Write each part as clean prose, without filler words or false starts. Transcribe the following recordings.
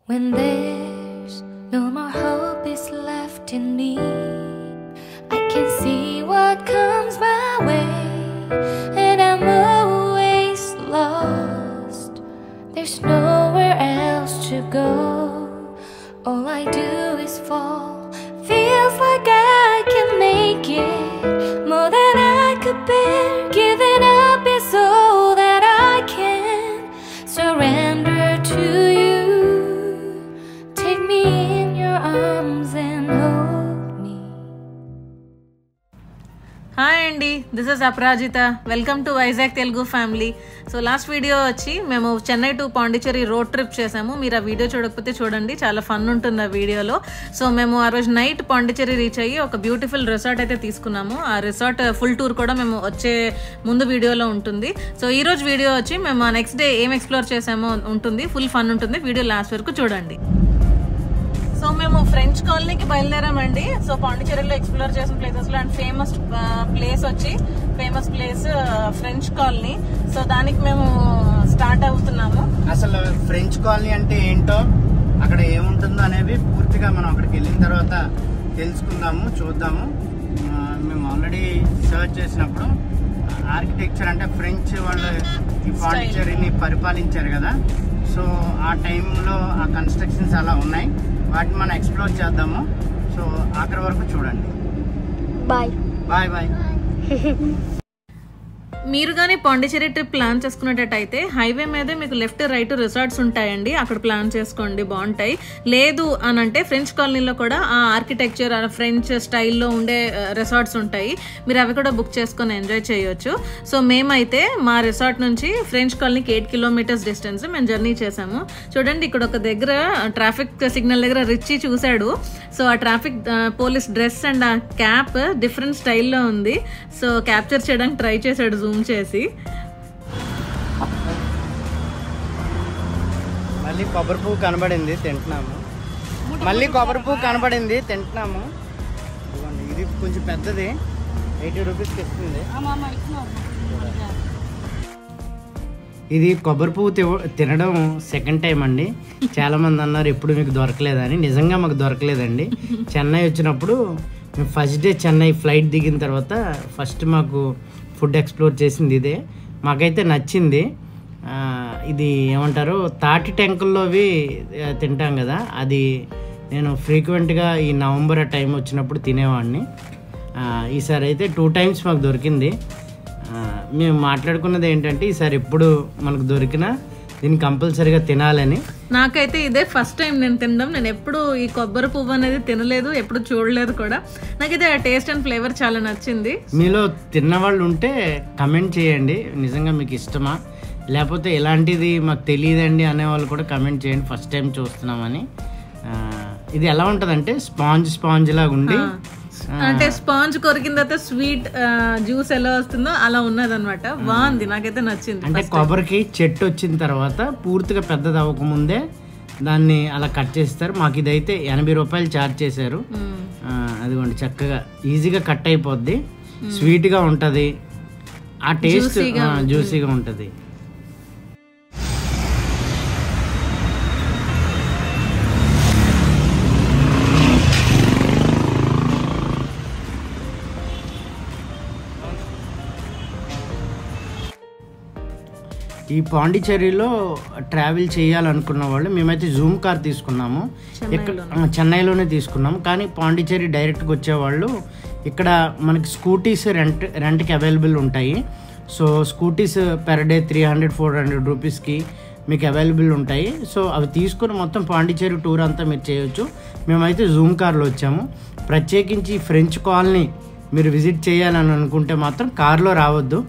When there's no more hope is left in me, I can see what comes my way, and I'm always lost. There's nowhere else to go. All I do is fall. Feels like I can make it more than I could bear. Giving up is all that I can surrender to you. Take me in your arms and hold me. Hi Andy, this is Aparajita. Welcome to Vizag Telugu family. So last video వచ్చి మేము Chennai to Pondicherry road trip చేసాము. మీరు ఆ video చూడకపోతే చూడండి, చాలా fun ఉంటుంది ఆ వీడియోలో. సో మేము ఆ రోజు నైట్ పాండిచ్చేరి రీచ్ అయ్యి ఒక బ్యూటిఫుల్ రిసార్ట్ అయితే తీసుకున్నాము. ఆ రిసార్ట్ ఫుల్ టూర్ కూడా మేము వచ్చే ముందు వీడియోలో ఉంటుంది. సో ఈ రోజు వీడియో వచ్చి మేము ఆ నెక్స్ట్ డే ఏం ఎక్స్ప్లోర్ చేసామో ఉంటుంది, ఫుల్ ఫన్ ఉంటుంది. వీడియో లాస్ట్ వరకు చూడండి. సో మేము ఫ్రెంచ్ కాలనీకి బయలుదేరామండి. సో పాండిచ్చేరిలో ఎక్స్ప్లోర్ చేసిన ప్లేసెస్ లో and famous place French colony. So దానికి మేము స్టార్ట్ అవుతున్నాము. అసలు ఫ్రెంచ్ కాలనీ అంటే ఏంటో, అక్కడ ఏముంటుందో అనేవి పూర్తిగా మనం అక్కడికి వెళ్ళిన తర్వాత తెలుసుకుందాము, చూద్దాము. మేము ఆల్రెడీ సర్చ్ చేసినప్పుడు ఆర్కిటెక్చర్ అంటే ఫ్రెంచ్ వాళ్ళు ఈ పాండిచ్చేరిని పరిపాలించారు కదా, సో ఆ టైంలో ఆ కన్స్ట్రక్షన్స్ అలా ఉన్నాయి. వాటిని మనం ఎక్స్ప్లోర్ చేద్దాము. సో ఆఖరి వరకు చూడండి. Bye. Bye bye. మీరు కానీ పాండిచ్చేరి ట్రిప్ ప్లాన్ చేసుకునేటట్టయితే హైవే మీదే మీకు లెఫ్ట్ రైట్ రిసార్ట్స్ ఉంటాయండి, అక్కడ ప్లాన్ చేసుకోండి, బాగుంటాయి. లేదు అని అంటే ఫ్రెంచ్ కాలనీలో కూడా ఆ ఆర్కిటెక్చర్ ఫ్రెంచ్ స్టైల్లో ఉండే రిసార్ట్స్ ఉంటాయి, మీరు అవి కూడా బుక్ చేసుకొని ఎంజాయ్ చేయొచ్చు. సో మేమైతే మా రిసార్ట్ నుంచి ఫ్రెంచ్ కాలనీకి 8 కిలోమీటర్స్ డిస్టెన్స్ మేము జర్నీ చేసాము. చూడండి, ఇక్కడ ఒక దగ్గర ట్రాఫిక్ సిగ్నల్ దగ్గర రిచ్చి చూశాడు. సో ఆ ట్రాఫిక్ పోలీస్ డ్రెస్ అండ్ ఆ క్యాప్ డిఫరెంట్ స్టైల్లో ఉంది. సో క్యాప్చర్ చేయడానికి ట్రై చేశాడు జూమ్ చేసి. మళ్ళీ కొబ్బరి పువ్వు కనబడింది, తింటున్నాము. మళ్ళీ కొబ్బరి పువ్వు కనబడింది, తింటున్నాము. ఇది కొంచెం పెద్దది, 80 రూపీస్కి ఇస్తుంది. ఇది కొబ్బరి పువ్వు తినడం సెకండ్ టైం అండి. చాలా మంది అన్నారు ఎప్పుడు మీకు దొరకలేదని. నిజంగా మాకు దొరకలేదండి. చెన్నై వచ్చినప్పుడు మేము ఫస్ట్ డే చెన్నై ఫ్లైట్ దిగిన తర్వాత ఫస్ట్ మాకు ఫుడ్ ఎక్స్ప్లోర్ చేసింది ఇదే. మాకైతే నచ్చింది. ఇది ఏమంటారు, తాటి టెంకుల్లోవి తింటాం కదా, అది నేను ఫ్రీక్వెంట్గా ఈ నవంబర్ ఆ టైం వచ్చినప్పుడు తినేవాడిని. ఈసారి అయితే 2 times మాకు దొరికింది. మేము మాట్లాడుకున్నది ఏంటంటే ఈసారి ఎప్పుడు మనకు దొరికినా దీన్ని కంపల్సరీగా తినాలని. నాకైతే ఇదే ఫస్ట్ టైం నేను తినడం. నేను ఎప్పుడు ఈ కొబ్బరి పువ్వు అనేది తినలేదు, ఎప్పుడు చూడలేదు కూడా. నాకైతే ఆ టేస్ట్ అండ్ ఫ్లేవర్ చాలా నచ్చింది. మీలో తిన్నవాళ్ళు ఉంటే కమెంట్ చేయండి, నిజంగా మీకు ఇష్టమా, లేకపోతే ఎలాంటిది మాకు తెలియదండి అనేవాళ్ళు కూడా కమెంట్ చేయండి. ఫస్ట్ టైం చూస్తున్నామని. ఇది ఎలా ఉంటుందంటే స్పాంజ్ లాగా ఉండి, అంటే స్పాంజ్ కొరికిన తర్వాత స్వీట్ జ్యూస్ ఎలా వస్తుందో అలా ఉన్నది అనమాట. బాగుంది, నాకైతే నచ్చింది. అంటే కొబ్బరికి చెట్టు వచ్చిన తర్వాత పూర్తిగా పెద్దది అవ్వకముందే దాన్ని అలా కట్ చేస్తారు. మాకు ఇదైతే 80 రూపాయలు ఛార్జ్ చేశారు. అదిగోండి, చక్కగా ఈజీగా కట్ అయిపోద్ది, స్వీట్గా ఉంటుంది, ఆ టేస్ట్ జ్యూసీగా ఉంటుంది. ఈ పాండిచ్చేరిలో ట్రావెల్ చేయాలనుకున్న వాళ్ళు మేమైతే జూమ్ కార్ తీసుకున్నాము. ఇక్కడ చెన్నైలోనే తీసుకున్నాము. కానీ పాండిచ్చేరి డైరెక్ట్గా వచ్చేవాళ్ళు ఇక్కడ మనకి స్కూటీస్ రెంట్కి అవైలబుల్ ఉంటాయి. సో స్కూటీస్ పెర్ డే 300-400 రూపీస్కి మీకు అవైలబుల్ ఉంటాయి. సో అవి తీసుకుని మొత్తం పాండిచ్చేరి టూర్ అంతా మీరు చేయొచ్చు. మేమైతే జూమ్ కార్లో వచ్చాము. ప్రత్యేకించి ఫ్రెంచ్ కాలనీ మీరు విజిట్ చేయాలని అనుకుంటే మాత్రం కార్లో రావద్దు,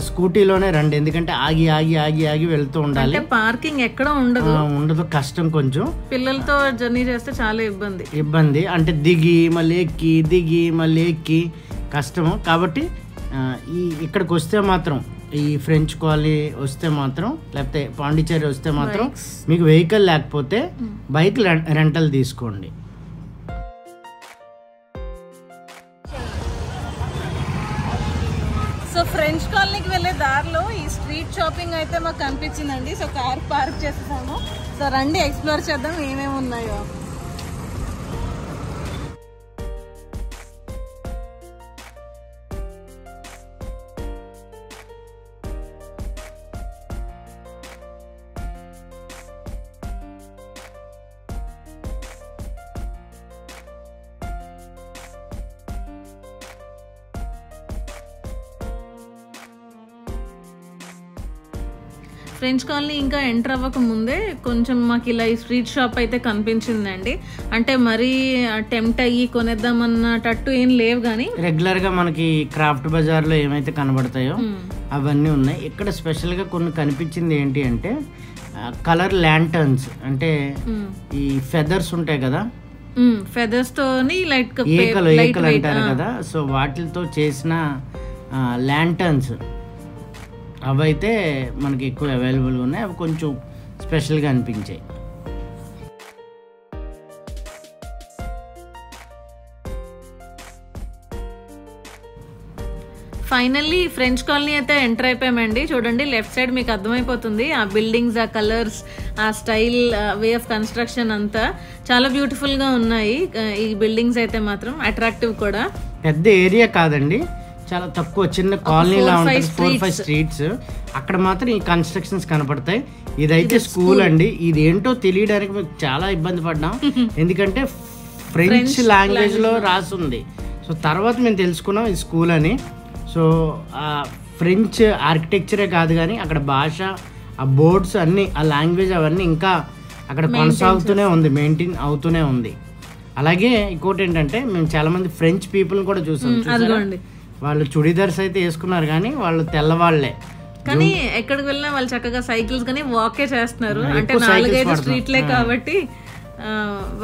స్కూటీలోనే రండి. ఎందుకంటే ఆగి ఆగి ఆగి ఆగి వెళ్తూ ఉండాలి. పార్కింగ్ ఎక్కడ ఉండదు, కష్టం. కొంచెం పిల్లలతో జర్నీ చేస్తే చాలా ఇబ్బంది. అంటే దిగి మళ్ళీ ఎక్కి కష్టము. కాబట్టి ఇక్కడికి వస్తే మాత్రం, ఈ ఫ్రెంచ్ కాలనీ వస్తే మాత్రం, లేకపోతే పాండిచ్చేరి వస్తే మాత్రం మీకు వెహికల్ లేకపోతే బైక్ రెంటల్ తీసుకోండి. సో ఫ్రెంచ్ కాలనీకి వెళ్ళే దారిలో ఈ స్ట్రీట్ స్ట్రీట్ షాపింగ్ అయితే మాకు కనిపించిందండి. సో కార్ పార్క్ చేసేసాము. సో రండి ఎక్స్ప్లోర్ చేద్దాం ఏమేమి ఉన్నాయో. ఫ్రెంచ్ కాలనీ ఇంకా ఎంటర్ అవ్వక ముందే కొంచెం మాకు ఇలా ఈ స్ట్రీట్ షాప్ అయితే కనిపించిందండి. అంటే మరీ టెంప్ట్ అయ్యి కొనేద్దామన్నట్టు ఏం లేవు, కానీ రెగ్యులర్ గా మనకి క్రాఫ్ట్ బజార్ లో ఏమైతే కనబడతాయో అవన్నీ ఉన్నాయి. ఇక్కడ స్పెషల్ గా కొన్ని కనిపించింది ఏంటి అంటే కలర్ ల్యాంటర్న్స్, అంటే ఈ ఫెదర్స్ ఉంటాయి కదా, ఫెదర్స్ తోని లైట్ ఏకలు అంటారు కదా, సో వాటితో చేసిన ల్యాంటర్న్స్ అవైతే మనకి ఎక్కువ అవైలబుల్గా ఉన్నాయి. అవి కొంచెం స్పెషల్గా అనిపించాయి. ఫైనల్లీ ఫ్రెంచ్ కాలనీ అయితే ఎంటర్ అయిపోయామండి. చూడండి లెఫ్ట్ సైడ్ మీకు అర్థమైపోతుంది ఆ బిల్డింగ్స్, ఆ కలర్స్, ఆ స్టైల్, వే ఆఫ్ కన్స్ట్రక్షన్ అంతా చాలా బ్యూటిఫుల్గా ఉన్నాయి. ఈ బిల్డింగ్స్ అయితే మాత్రం అట్రాక్టివ్ కూడా. పెద్ద ఏరియా కాదండి, చాలా తక్కువ చిన్న కాలనీలా ఉంటుంది. 4-5 స్ట్రీట్స్ అక్కడ మాత్రం ఈ కన్స్ట్రక్షన్స్ కనపడతాయి. ఇదైతే స్కూల్ అండి. ఇది ఏంటో తెలియడానికి మేము చాలా ఇబ్బంది పడ్డాం, ఎందుకంటే ఫ్రెంచ్ లాంగ్వేజ్ లో రాసుంది. సో తర్వాత మేము తెలుసుకున్నాం ఈ స్కూల్ అని. సో ఆ ఫ్రెంచ్ ఆర్కిటెక్చరే కాదు కానీ అక్కడ భాష, ఆ బోర్డ్స్ అన్ని, ఆ లాంగ్వేజ్ అవన్నీ ఇంకా అక్కడ కొనసాగుతూనే ఉంది, మెయింటైన్ అవుతూనే ఉంది. అలాగే ఇంకోటి ఏంటంటే మేము చాలా మంది ఫ్రెంచ్ పీపుల్ కూడా చూసాం. వాళ్ళు చుడీదార్స్ అయితే వేసుకున్నారు కానీ వాళ్ళు తెల్లవాళ్లే, కానీ ఎక్కడికి వెళ్ళినా వాళ్ళు చక్కగా సైకిల్స్ కానీ వాకే చేస్తున్నారు. అంటే 4-5 స్ట్రీట్లే కాబట్టి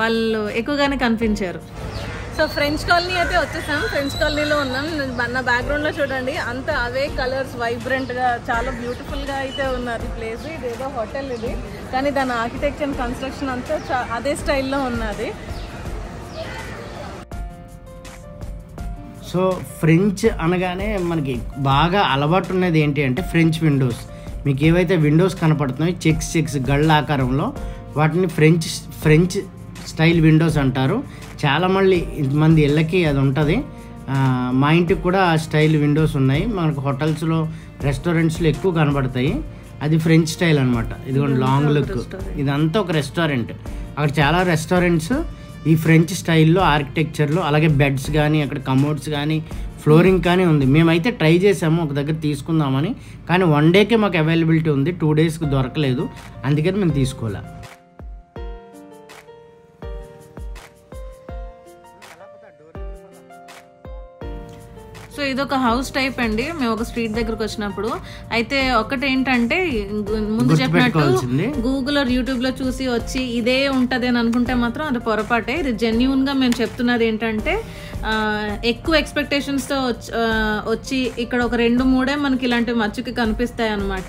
వాళ్ళు ఎక్కువగానే కనిపించారు. సో ఫ్రెంచ్ కాలనీ అయితే వచ్చేసాం. ఫ్రెంచ్ కాలనీలో ఉన్నాం. నా బ్యాక్గ్రౌండ్ లో చూడండి అంతా అవే కలర్స్, వైబ్రెంట్ గా చాలా బ్యూటిఫుల్ గా అయితే ఉన్నారు ఈ ప్లేస్. ఇదేదో హోటల్ ఇది, కానీ దాని ఆర్కిటెక్చర్, కన్స్ట్రక్షన్ అంతా అదే స్టైల్లో ఉన్నది. సో ఫ్రెంచ్ అనగానే మనకి బాగా అలవాటు ఉన్నది ఏంటి అంటే ఫ్రెంచ్ విండోస్. మీకు ఏవైతే విండోస్ కనపడుతున్నాయో చెక్స్ గళ్ళ ఆకారంలో, వాటిని ఫ్రెంచ్ స్టైల్ విండోస్ అంటారు. చాలా మంది ఇళ్ళకి అది ఉంటుంది. మా ఇంటికి కూడా ఆ స్టైల్ విండోస్ ఉన్నాయి. మనకు హోటల్స్లో, రెస్టారెంట్స్లో ఎక్కువ కనబడతాయి. అది ఫ్రెంచ్ స్టైల్ అనమాట. ఇదిగోండి లాంగ్ లుక్, ఇదంతా ఒక రెస్టారెంట్. అక్కడ చాలా రెస్టారెంట్స్ ఈ ఫ్రెంచ్ స్టైల్లో, ఆర్కిటెక్చర్లో, అలాగే బెడ్స్ కానీ, అక్కడ కమోడ్స్ కానీ, ఫ్లోరింగ్ కానీ ఉంది. మేమైతే ట్రై చేసాము ఒక దగ్గర తీసుకుందామని, కానీ 1 డేకే మాకు అవైలబిలిటీ ఉంది, 2 డేస్కి దొరకలేదు, అందుకని మేము తీసుకోలే. సో ఇదొక హౌస్ టైప్ అండి. మేము ఒక స్ట్రీట్ దగ్గరకు వచ్చినప్పుడు అయితే ఒకటి ఏంటంటే, ముందు చెప్పినట్టు గూగుల్ ఆర్ యూట్యూబ్ లో చూసి వచ్చి ఇదే ఉంటది అని అనుకుంటే మాత్రం అది పొరపాటే. ఇది జెన్యూన్ గా మేము చెప్తున్నది ఏంటంటే, ఎక్కువ ఎక్స్పెక్టేషన్స్ తో వచ్చి ఇక్కడ ఒక 2-3 మనకి ఇలాంటి మచ్చుకి కనిపిస్తాయి అనమాట.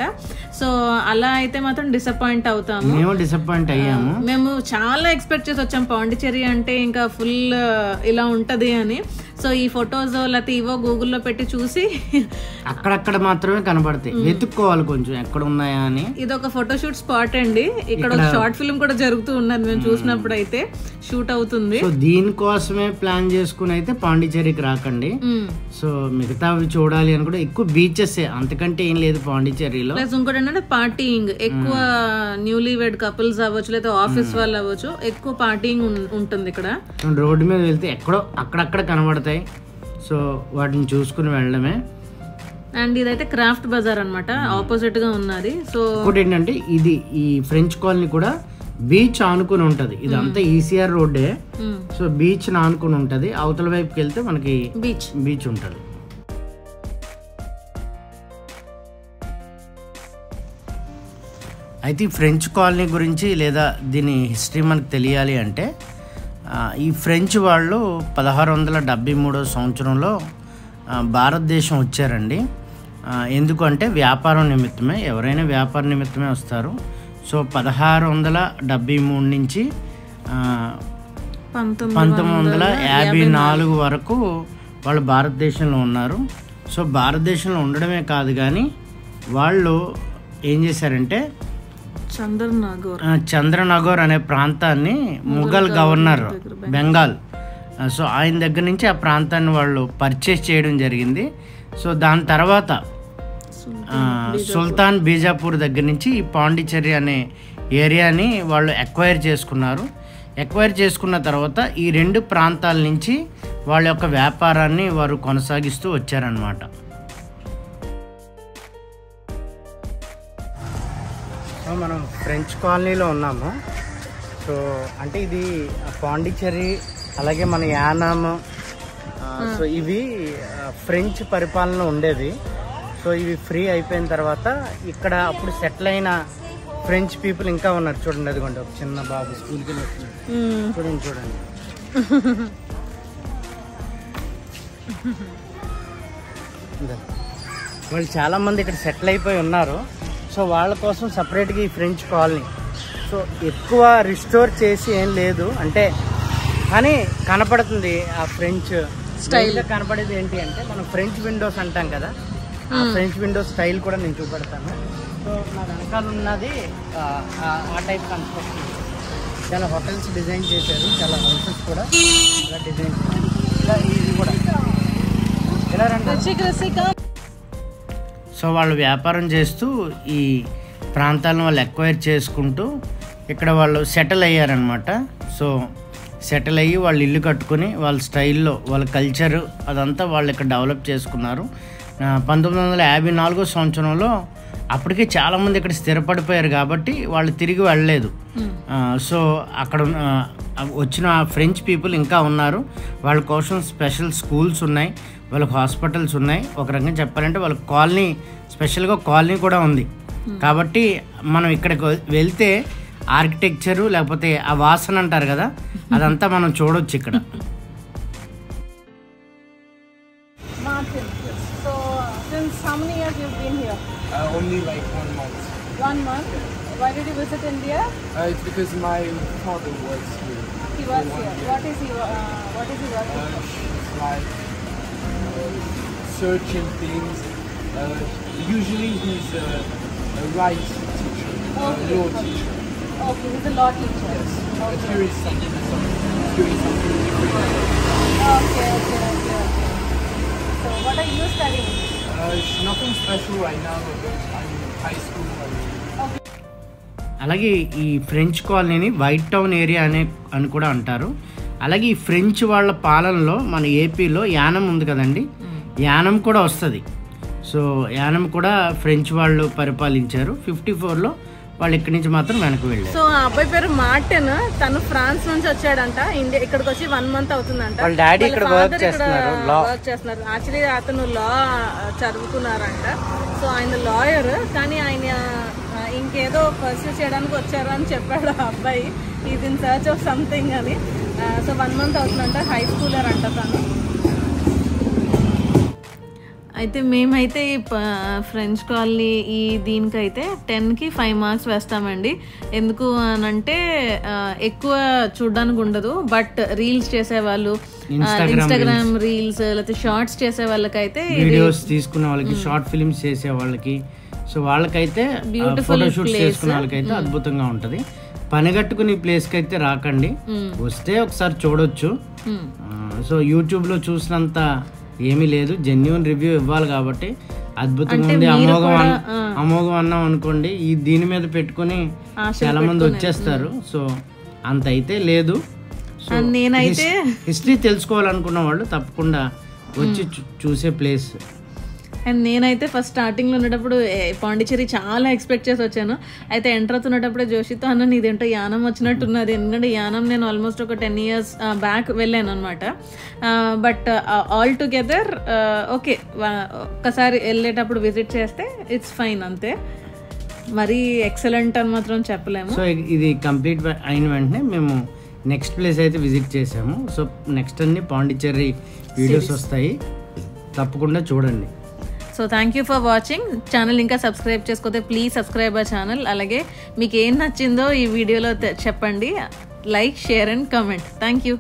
సో అలా అయితే మాత్రం డిసప్పాయింట్ అవుతాము. మేము చాలా ఎక్స్పెక్ట్ చేసి వచ్చాం పాండిచ్చేరి అంటే ఇంకా ఫుల్ ఇలా ఉంటది అని. సో ఈ ఫొటోస్ లేకపోతే ఇవో గూగుల్లో పెట్టి చూసి అక్కడక్కడ మాత్రమే కనబడతాయి, వెతుక్కోవాలి కొంచెం ఎక్కడ ఉన్నాయా అని. ఇది ఒక ఫోటోషూట్ స్పాట్ అండి. ఇక్కడ ఒక షార్ట్ ఫిల్మ్ కూడా జరుగుతూ ఉన్నది మేము చూసినప్పుడు అయితే, షూట్ అవుతుంది. సో దీనికోసమే ప్లాన్ చేసుకుని అయితే పాండిచ్చేరికి రాకండి. సో మిగతావి చూడాలి అని కూడా ఎక్కువ బీచెస్, అంతకంటే ఏం లేదు పాండిచ్చేరిలో. ప్లస్ ఇంకోటి ఏంటంటే పార్టీయింగ్ ఎక్కువ, న్యూలీ వెడ్ కపుల్స్ అవ్వచ్చు లేదా ఆఫీస్ వాళ్ళు అవ్వచ్చు, ఎక్కువ పార్టీయింగ్ ఉంటుంది ఇక్కడ. రోడ్డు మీద వెళ్తే ఎక్కడో అక్కడక్కడ కనబడతాయి. సో వాటిని చూసుకుని వెళ్ళడమే. అండ్ ఇదైతే క్రాఫ్ట్ బజార్ అనమాట, ఆపోజిట్ గా ఉన్నది. సో ఇంకోటి ఏంటంటే ఇది ఈ ఫ్రెంచ్ కాలనీ కూడా బీచ్ ఆనుకుని ఉంటది. ఇదంతా ఈసీఆర్ రోడ్డే. సో బీచ్ ఆనుకుని ఉంటది. అవతల వైపుకి వెళ్తే మనకి బీచ్ ఉంటది. అయితే ఈ ఫ్రెంచ్ కాలనీ గురించి లేదా దీని హిస్టరీ మనకు తెలియాలి అంటే, ఈ ఫ్రెంచ్ వాళ్ళు 1673 సంవత్సరంలో భారతదేశం వచ్చారండి. ఎందుకంటే వ్యాపారం నిమిత్తమే, ఎవరైనా వ్యాపార నిమిత్తమే వస్తారు. సో 1673 నుంచి 1954 వరకు వాళ్ళు భారతదేశంలో ఉన్నారు. సో భారతదేశంలో ఉండడమే కాదు కానీ వాళ్ళు ఏం చేశారంటే చంద్రనగర్ అనే ప్రాంతాన్ని ముఘల్ గవర్నర్ బెంగాల్, సో ఆయన దగ్గర నుంచి ఆ ప్రాంతాన్ని వాళ్ళు పర్చేస్ చేయడం జరిగింది. సో దాని తర్వాత సుల్తాన్ బీజాపూర్ దగ్గర నుంచి ఈ పాండిచ్చేరి అనే ఏరియాని వాళ్ళు ఎక్వైర్ చేసుకున్నారు. ఎక్వైర్ చేసుకున్న తర్వాత ఈ 2 ప్రాంతాల నుంచి వాళ్ళ యొక్క వ్యాపారాన్ని వారు కొనసాగిస్తూ వచ్చారన్నమాట. సో మనం ఫ్రెంచ్ కాలనీలో ఉన్నాము. సో అంటే ఇది పాండిచ్చేరి అలాగే మన యానాం, సో ఇవి ఫ్రెంచ్ పరిపాలన ఉండేది. సో ఇవి ఫ్రీ అయిపోయిన తర్వాత ఇక్కడ అప్పుడు సెటిల్ అయిన ఫ్రెంచ్ పీపుల్ ఇంకా ఉన్నారు. చూడండి, అదిగోండి ఒక చిన్న బాబు స్కూల్కి వెళ్ళి వస్తున్నాడు. చూడండి వాళ్ళు చాలామంది ఇక్కడ సెటిల్ అయిపోయి ఉన్నారు. సో వాళ్ళ కోసం సపరేట్గా ఈ ఫ్రెంచ్ కాలనీ. సో ఎక్కువ రిస్టోర్ చేసి ఏం లేదు అంటే, కానీ కనపడుతుంది ఆ ఫ్రెంచ్ స్టైల్గా. కనపడేది ఏంటి అంటే మనం ఫ్రెంచ్ విండోస్ అంటాం కదా, ఆ ఫ్రెంచ్ విండోస్ స్టైల్ కూడా నేను చూపెడతాను. సో నా వెనకాల ఉన్నది ఆ టైప్ కన్స్ట్రక్షన్. చాలా హోటల్స్ డిజైన్ చేశారు, చాలా హౌసెస్ కూడా ఇలా డిజైన్ చేశారు. ఇలా ఇది కూడా ఇలా రండి. సో వాళ్ళు వ్యాపారం చేస్తూ ఈ ప్రాంతాలను వాళ్ళు ఎక్వైర్ చేసుకుంటూ ఇక్కడ వాళ్ళు సెటిల్ అయ్యారనమాట. సో సెటిల్ అయ్యి వాళ్ళు ఇల్లు కట్టుకుని వాళ్ళ స్టైల్లో వాళ్ళ కల్చరు అదంతా వాళ్ళు ఇక్కడ డెవలప్ చేసుకున్నారు. 1954 సంవత్సరంలో అప్పటికే చాలామంది ఇక్కడ స్థిరపడిపోయారు కాబట్టి వాళ్ళు తిరిగి వెళ్ళలేదు. సో అక్కడ వచ్చిన ఫ్రెంచ్ పీపుల్ ఇంకా ఉన్నారు. వాళ్ళ కోసం స్పెషల్ స్కూల్స్ ఉన్నాయి, వాళ్ళకి హాస్పిటల్స్ ఉన్నాయి. ఒక రకంగా చెప్పాలంటే వాళ్ళ కాలనీ, స్పెషల్గా కాలనీ కూడా ఉంది. కాబట్టి మనం ఇక్కడికి వెళ్తే ఆర్కిటెక్చరు లేకపోతే ఆ వాసన అంటారు కదా, అదంతా మనం చూడొచ్చు ఇక్కడ. So since how many years you've been here? Only like 1 month. 1 month. Why did you visit India? It's because my father was here. He was here. What is he working for? It's like searching things. Usually he's a rights teacher, law teacher. Okay, he's a law teacher. Yes. Okay. But here is something different. Okay. So what are you studying? It's nothing special right now. I'm in high school. అలాగే ఈ French కాలనీని white town area అని కూడా అంటారు. అలాగే ఈ French వాళ్ళ పాలనలో మన ఏపీలో యానం ఉంది కదండి, యానం కూడా వస్తుంది. సో యానం కూడా ఫ్రెంచ్ వాళ్ళు పరిపాలించారు. 54లో వాళ్ళు ఇక్కడి నుంచి మాత్రం వెనక్కి వెళ్ళారు. సో ఆ అబ్బాయి పేరు మార్టిన్, తను ఫ్రాన్స్ నుంచి వచ్చాడంట. ఇండియా ఇక్కడికి వచ్చి 1 month అవుతుందంట. వాళ్ళ డాడీ ఇక్కడ వర్క్ చేస్తున్నారు. యాక్చువల్లీ అతను లా చదువుకున్నారంట. సో ఆయన లాయర్, కానీ ఆయన ఇంకేదో పర్సూ చేయడానికి వచ్చారు అని చెప్పాడు ఆ అబ్బాయి. Is in search of something అని. సో 1 month అవుతుందంట. హై స్కూలర్ అంట తను. అయితే మేమైతే ఈ ఫ్రెంచ్ కాలనీ ఈ దీనికైతే 10కి 5 మార్క్స్ వేస్తామండి. ఎందుకు అనంటే ఎక్కువ చూడడానికి ఉండదు, బట్ రీల్స్ చేసేవాళ్ళు, ఇన్స్టాగ్రామ్ రీల్స్ లేకపోతే షార్ట్స్ చేసే వాళ్ళకైతే, వీడియోస్ తీసుకునే వాళ్ళకి, షార్ట్ ఫిల్మ్స్ చేసే వాళ్ళకి, సో వాళ్ళకైతే ఫోటోషూట్స్ చేసుకునే వాళ్ళకైతే అద్భుతంగా ఉంటుంది. పనిగట్టుకుని ప్లేస్కి అయితే రాకండి, వస్తే ఒకసారి చూడొచ్చు. సో యూట్యూబ్లో చూసినంత ఏమీ లేదు, జెన్యూన్ రివ్యూ ఇవ్వాలి కాబట్టి అద్భుతంగా ఉంది. అమోఘం అన్నాం అనుకోండి, ఈ దీని మీద పెట్టుకుని చాలా మంది వచ్చేస్తారు. సో అంత అయితే లేదు. సో నేనైతే హిస్టరీ తెలుసుకోవాలనుకున్న వాళ్ళు తప్పకుండా వచ్చి చూసే ప్లేస్. అండ్ నేనైతే ఫస్ట్ స్టార్టింగ్లో ఉన్నప్పుడు పాండిచ్చేరి చాలా ఎక్స్పెక్ట్ చేసి వచ్చాను. అయితే ఎంటర్ అవుతున్నప్పుడే జోషితో అన్న ఇదేంటో యానం వచ్చినట్టున్నది. ఎందుకంటే యానం నేను ఆల్మోస్ట్ ఒక 10 years బ్యాక్ వెళ్ళాను అనమాట. బట్ ఆల్ టుగెదర్ ఓకే, ఒక్కసారి వెళ్ళేటప్పుడు విజిట్ చేస్తే ఇట్స్ ఫైన్, అంతే. మరీ ఎక్సలెంట్ అని మాత్రం చెప్పలేము. సో ఇది కంప్లీట్ అయిన వెంటనే మేము నెక్స్ట్ ప్లేస్ అయితే విజిట్ చేసాము. సో నెక్స్ట్ అన్ని పాండిచ్చేరి వీడియోస్ వస్తాయి, తప్పకుండా చూడండి. So thank you for watching. Channel ఇంకా సబ్స్క్రైబ్ చేసుకోతే ప్లీజ్ సబ్స్క్రైబ్ అవర్ ఛానల్. అలాగే మీకు ఏం నచ్చిందో ఈ వీడియోలో చెప్పండి. Like, share and comment. Thank you.